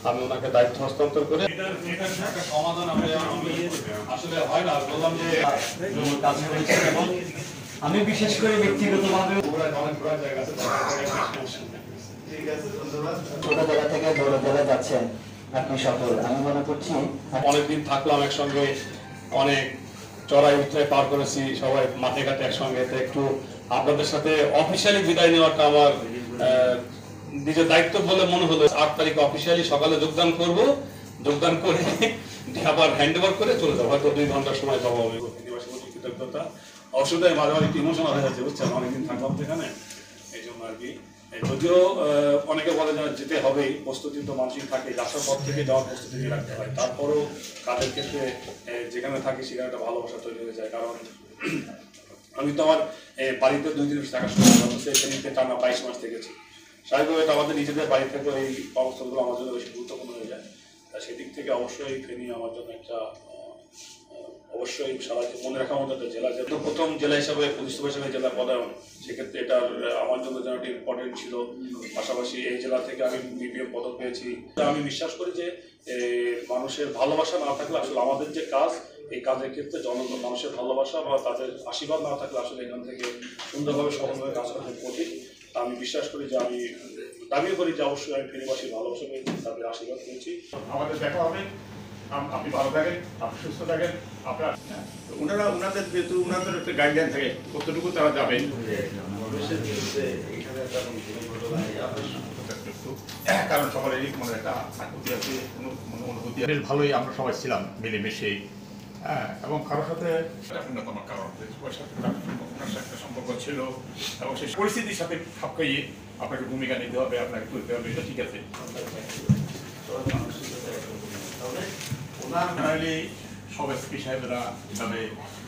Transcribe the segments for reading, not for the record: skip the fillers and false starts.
আমি ওনাকে দায়িত্ব হস্তান্তর করে একটা সমাধান আসলে হয় না বললাম যে আমি বিশেষ করে ব্যক্তিগতভাবে ছোট জায়গা থেকে বড় জায়গা যাচ্ছেন আপনি সফল। আমি মনে করছি অনেকদিন থাকলাম একসঙ্গে, অনেক চড়াই উতরাই পার করেছি, সবাই মাঠে ঘাটে একসঙ্গে। একটু আপনাদের সাথে অফিসিয়ালি বিদায় নেওয়াটা আমার নিজের দায়িত্ব বলে মনে হলো। 8 তারিখে অফিসিয়ালি সকালে যোগদান করব, যোগদান করে আবার হ্যান্ড ওভার করে চলে যাবো। হয়তো 2 ঘন্টার সময় পাবো। আমি কৃতজ্ঞতা অসুবিধায় মাঝে মাঝে একটু ইমোশনাল হয়ে যাচ্ছে, বুঝছেন, অনেকদিন থাকলাম এখানে, এই জন্য আর কি। যদিও অনেকে বলে যে যেতে হবেই, প্রস্তুতি তো মানসিক থাকে, আসার পর থেকে যাওয়ার প্রস্তুতি নিয়ে রাখতে হয়। তারপরও কাজের ক্ষেত্রে যেখানে থাকি সেখানে একটা ভালোবাসা তৈরি হয়ে যায়। কারণ আমি তো আমার বাড়িতে 2 দিন থাকার সময় সেখানে টানা 22 মাস থেকেছি। স্বাভাবিকভাবে আমাদের নিজেদের বাড়ি থেকে এই অবস্থাগুলো আমার জন্য বেশি গুরুত্বপূর্ণ হয়ে যায়। সেদিক থেকে অবশ্যই ফেনী আমার জন্য একটা অবশ্যই সারা মনে রাখার মতো একটা জেলা। যেহেতু প্রথম জেলা হিসাবে পুলিশ সুপার হিসাবে জেলা পদায়ন, সেক্ষেত্রে এটার আমার জন্য যেন একটা ইম্পর্টেন্ট ছিল। পাশাপাশি এই জেলা থেকে আমি বিপিএম পদক পেয়েছি। আমি বিশ্বাস করি যে মানুষের ভালোবাসা না থাকলে আসলে আমাদের যে কাজ, এই কাজের ক্ষেত্রে জনগণ মানুষের ভালোবাসা বা তাদের আশীর্বাদ না থাকলে আসলে এখান থেকে সুন্দরভাবে সফলভাবে কাজ করা কঠিন। আমি বিশ্বাস করি যে আমি দাবিও করি যে অবশ্যই আমি ফেনীবাসীর ভালোবাসা পেয়েছি, তাদের আশীর্বাদ পেয়েছি। আমাদের দেখা হবে, আপনি ভালো থাকেন, আপনি সুস্থ থাকেন। আপনার ওনাদের যেহেতু ওনাদের একটা গাইডলাইন থাকে কতটুকু তারা যাবেন, কারণ সবার এই মনে একটা আকুতি আছে, অনুভূতি বেশ ভালোই আমরা সবাই ছিলাম মিলেমিশে। এবং কারোর সাথে অন্যতম কারণ ওনার সাথে সম্পর্ক ছিল এবং সেই পরিস্থিতির সাথে খাপ খাইয়ে আপনাকে ভূমিকা নিতে হবে, আপনাকে তুলতে হবে, এটা ঠিক আছে। সব এসপি সাহেবরা এভাবে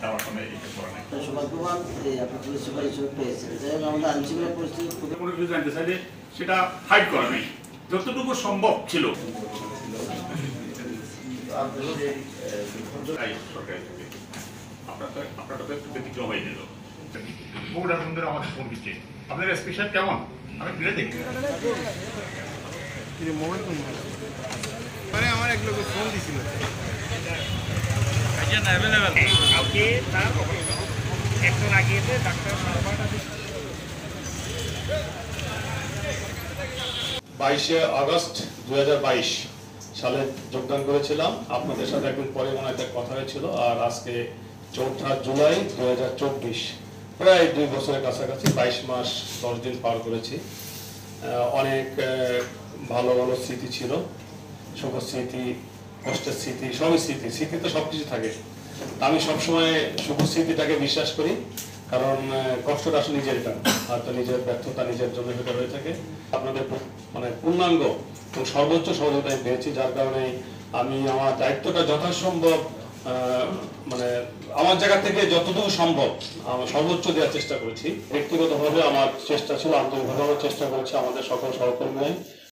যাওয়ার সময় এটা করে নাই। সৌভাগ্যবান আপনি পুলিশ সুপার হিসেবে পেয়েছেন। আমাদের আইনশৃঙ্খলা পরিস্থিতি কোনো কিছু জানতে চাইলে সেটা হাইড করা নেই, যতটুকু সম্ভব ছিল। আপনারটা তো একটু ব্যতিক্রম হয়ে গেল। বগুড়ার বন্ধুরা আমাদের ফোন দিচ্ছে, আপনাদের এসপি সাহেব কেমন? আমি ফিরে দেখি আমার এক লোক ফোন দিছিল কালকে তার একটু লাগিয়েছে ডাক্তার 22শে আগস্ট 2022 সালে যোগদান করেছিলাম। আপনাদের সাথে একদিন পরে মনে একটা কথা হয়েছিল। আর আজকে 4 জুলাই 2024, প্রায় 2 বছরের কাছাকাছি, 22 মাস 10 দিন পার করেছি। অনেক ভালো ভালো স্মৃতি ছিল, সুখ স্মৃতি, কষ্টের স্মৃতি, সবই স্মৃতি। স্মৃতি তো সবকিছু থাকে। আমি সবসময় সুখ স্মৃতিটাকে বিশ্বাস করি, কারণ কষ্টটা আসলে নিজের এটা, হয়তো নিজের ব্যর্থতা নিজের জন্য সেটা হয়ে থাকে। আপনাদের মানে পূর্ণাঙ্গ এবং সর্বোচ্চ সহযোগিতা আমি পেয়েছি, যার কারণে আমি আমার দায়িত্বটা যথাসম্ভব মানে আমার জায়গা থেকে যতটুকু সম্ভব আমার সর্বোচ্চ দেওয়ার চেষ্টা করেছি। ব্যক্তিগতভাবে আমার চেষ্টা ছিল, আন্তরিকভাবে আমার চেষ্টা করেছি আমাদের সকল সহকর্মী